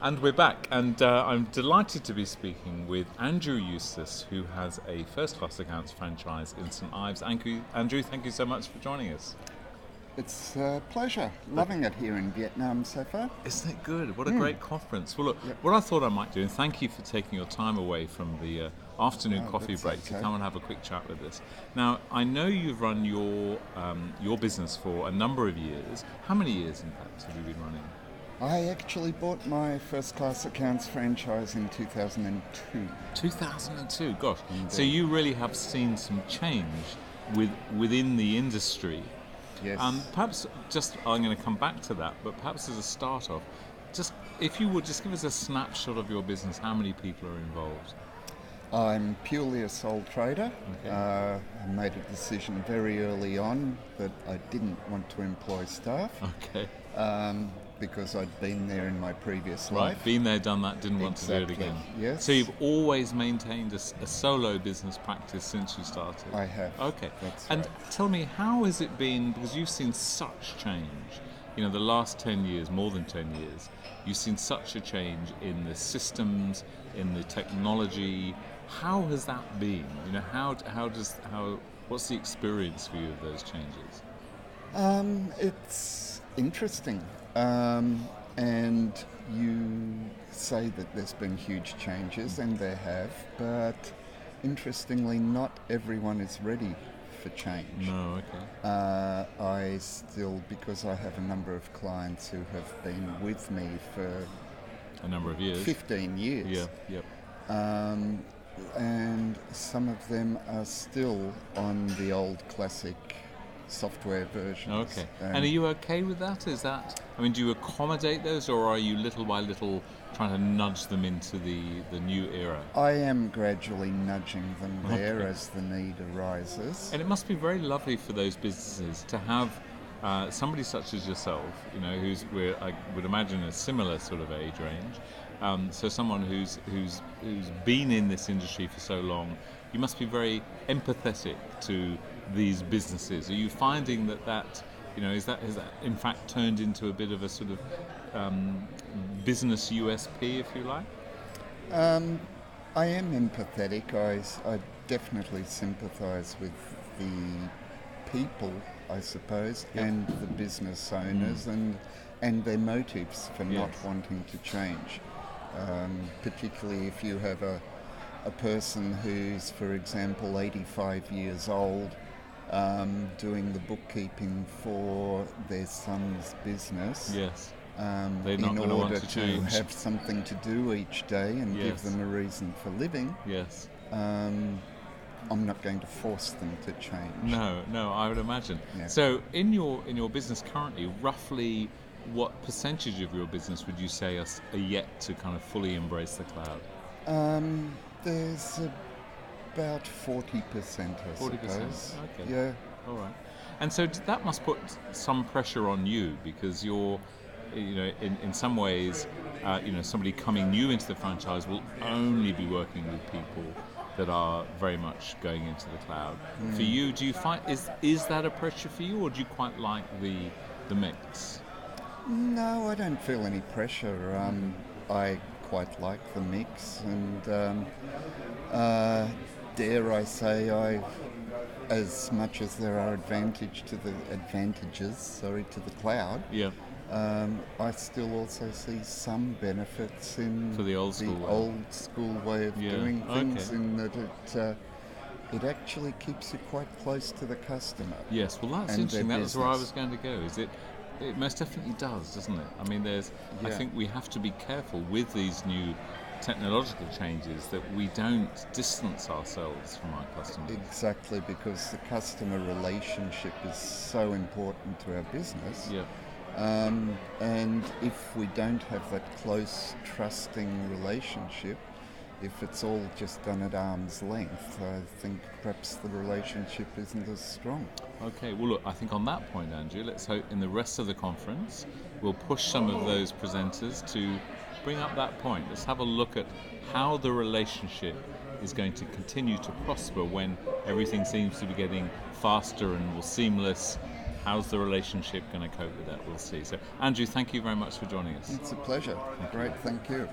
And we're back, and I'm delighted to be speaking with Andrew Eustace, who has a first-class accounts franchise in St Ives. Andrew, thank you so much for joining us. It's a pleasure. Loving it here in Vietnam so far. Isn't it good? What a great conference. Well, look, what I thought I might do, and thank you for taking your time away from the afternoon coffee break to come and have a quick chat with us. Now, I know you've run your business for a number of years. How many years, in fact, have you been running? I actually bought my first-class accounts franchise in 2002. 2002, gosh. Indeed. So you really have seen some change within the industry. Yes. Perhaps I'm going to come back to that, but perhaps as a start off, just if you would just give us a snapshot of your business, how many people are involved? I'm purely a sole trader. Okay. I made a decision very early on that I didn't want to employ staff. Okay. Because I'd been there in my previous Right, life. been there, done that, didn't want to do it again. Yes. So you've always maintained a solo business practice since you started? I have. Okay. That's and right. tell me, how has it been, because you've seen such change, the last 10 years, more than 10 years, you've seen such a change in the systems, in the technology. How has that been? What's the experience for you of those changes? It's interesting. And you say that there's been huge changes, and there have, but interestingly, not everyone is ready for change. No, okay. I still, because I have a number of clients who have been with me for A number of years. 15 years. Yeah, yep. And some of them are still on the old classic software versions. Okay. And are you okay with that? Do you accommodate those, or are you little by little trying to nudge them into the new era? I am gradually nudging them there as the need arises. And it must be very lovely for those businesses to have somebody such as yourself, who's, I would imagine, a similar sort of age range. So someone who's been in this industry for so long, you must be very empathetic to these businesses. Are you finding that has that in fact turned into a bit of a sort of business USP, if you like? I am empathetic. I definitely sympathise with the people, I suppose, and the business owners and their motives for not wanting to change. Particularly if you have a person who's, for example, 85 years old, doing the bookkeeping for their son's business. Yes. They're not in order to have something to do each day and give them a reason for living. Yes. I'm not going to force them to change. No, I would imagine. Yeah. So in your business currently, roughly what percentage of your business would you say are yet to kind of fully embrace the cloud? There's about 40%, I 40%. suppose. Okay. Yeah. All right. And so that must put some pressure on you, because you're, in some ways, somebody coming new into the franchise will only be working with people that are very much going into the cloud. For you, do you find is that a pressure for you, or do you quite like the mix? No, I don't feel any pressure. I quite like the mix, and dare I say, as much as there are advantages to the cloud. Yeah. I still also see some benefits in For the old school way of doing things, okay. in that it actually keeps you quite close to the customer. Yes, well, that's and interesting. That was where I business. was going to go. It most definitely does, doesn't it? I mean, I think we have to be careful with these new technological changes that we don't distance ourselves from our customers. Exactly, because the customer relationship is so important to our business. Yeah. And if we don't have that close, trusting relationship, if it's all just done at arm's length, I think perhaps the relationship isn't as strong. Okay, well look, I think on that point, Andrew, let's hope in the rest of the conference we'll push some of those presenters to bring up that point. Let's have a look at how the relationship is going to continue to prosper when everything seems to be getting faster and more seamless. how's the relationship going to cope with that? We'll see. So, Andrew, thank you very much for joining us. It's a pleasure. Great, thank you.